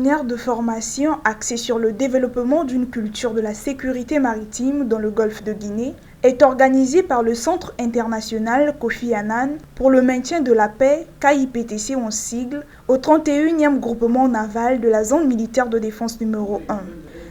séminaire de formation axé sur le développement d'une culture de la sécurité maritime dans le golfe de Guinée est organisé par le Centre international Kofi Annan pour le maintien de la paix, KIPTC en sigle, au 31e groupement naval de la zone militaire de défense numéro 1.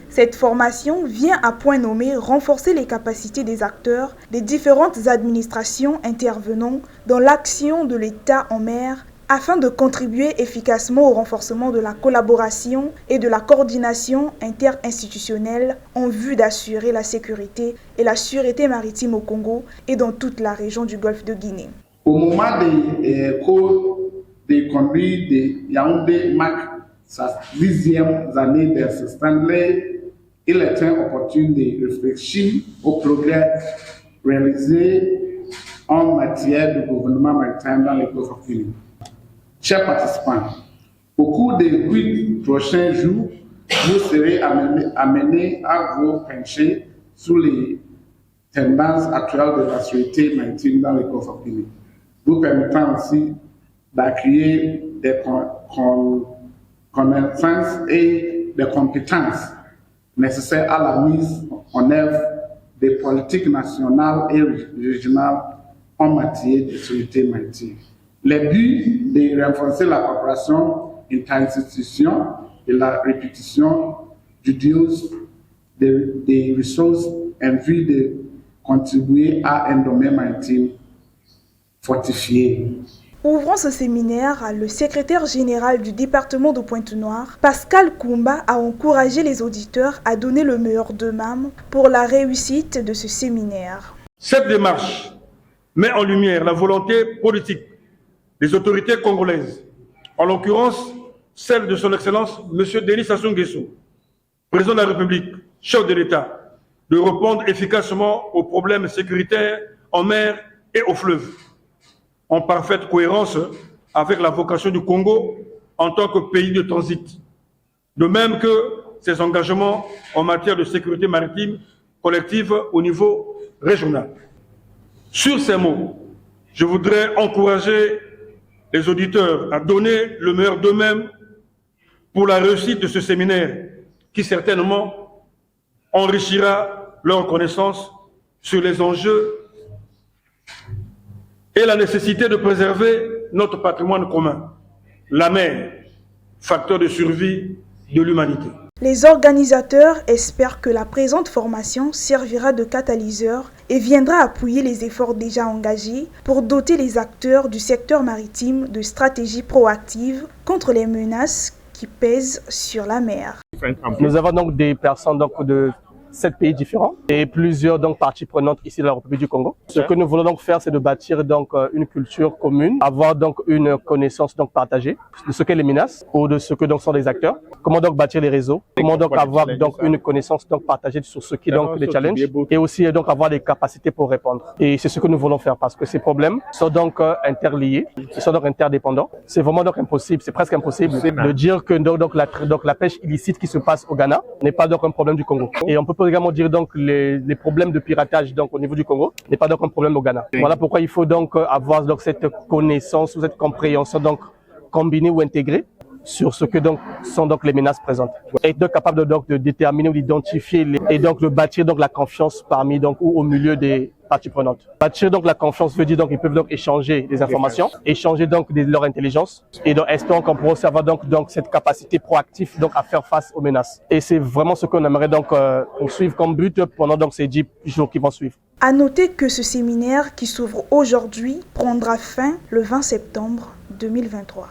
Cette formation vient à point nommé renforcer les capacités des acteurs des différentes administrations intervenant dans l'action de l'État en mer afin de contribuer efficacement au renforcement de la collaboration et de la coordination interinstitutionnelle en vue d'assurer la sécurité et la sûreté maritime au Congo et dans toute la région du Golfe de Guinée. Au moment de conduire de Yaoundé marque sa 10e année d'existence, il est très opportun de réfléchir au progrès réalisé en matière de gouvernement maritime dans les Golfe de Guinée. Chers participants, au cours des 8 prochains jours, vous serez amenés à vous pencher sur les tendances actuelles de la sécurité maritime dans les Golfe de Guinée, vous permettant aussi d'acquérir des connaissances et des compétences nécessaires à la mise en œuvre des politiques nationales et régionales en matière de sécurité maritime. Le but de renforcer la coopération interinstitutionnelle et la répétition judicieuse des ressources en vue de contribuer à un domaine maritime fortifié. Ouvrant ce séminaire, le secrétaire général du département de Pointe-Noire, Pascal Koumba, a encouragé les auditeurs à donner le meilleur d'eux-mêmes pour la réussite de ce séminaire. Cette démarche met en lumière la volonté politique des autorités congolaises, en l'occurrence celle de son Excellence M. Denis Sassou Nguesso, président de la République, chef de l'État, de répondre efficacement aux problèmes sécuritaires en mer et au fleuve, en parfaite cohérence avec la vocation du Congo en tant que pays de transit, de même que ses engagements en matière de sécurité maritime collective au niveau régional. Sur ces mots, je voudrais encourager les auditeurs à donner le meilleur d'eux-mêmes pour la réussite de ce séminaire qui certainement enrichira leur connaissance sur les enjeux et la nécessité de préserver notre patrimoine commun, la mer, facteur de survie de l'humanité. Les organisateurs espèrent que la présente formation servira de catalyseur et viendra appuyer les efforts déjà engagés pour doter les acteurs du secteur maritime de stratégies proactives contre les menaces qui pèsent sur la mer. Nous avons donc des personnes de 7 pays différents et plusieurs parties prenantes ici dans la République du Congo. Ce que nous voulons donc faire, c'est de bâtir une culture commune, avoir donc une connaissance partagée de ce qu'est les menaces ou de ce que sont les acteurs. Comment donc bâtir les réseaux, comment donc avoir une connaissance partagée sur ce qui est les challenges et aussi avoir des capacités pour répondre. Et c'est ce que nous voulons faire parce que ces problèmes sont interliés, ils sont interdépendants. C'est vraiment impossible, c'est presque impossible de dire que la pêche illicite qui se passe au Ghana n'est pas un problème du Congo. Et on peut également dire les problèmes de piratage au niveau du Congo n'est pas un problème au Ghana. Voilà pourquoi il faut avoir cette connaissance ou cette compréhension combinée ou intégrée sur ce que sont les menaces présentes. Être capable de déterminer ou d'identifier et de bâtir la confiance parmi ou au milieu des parties prenantes. Bâtir la confiance veut dire qu'ils peuvent échanger des informations, échanger leur intelligence et espérons qu'on pourra aussi avoir cette capacité proactive à faire face aux menaces. Et c'est vraiment ce qu'on aimerait poursuivre comme but pendant ces 10 jours qui vont suivre. À noter que ce séminaire qui s'ouvre aujourd'hui prendra fin le 20 septembre 2023.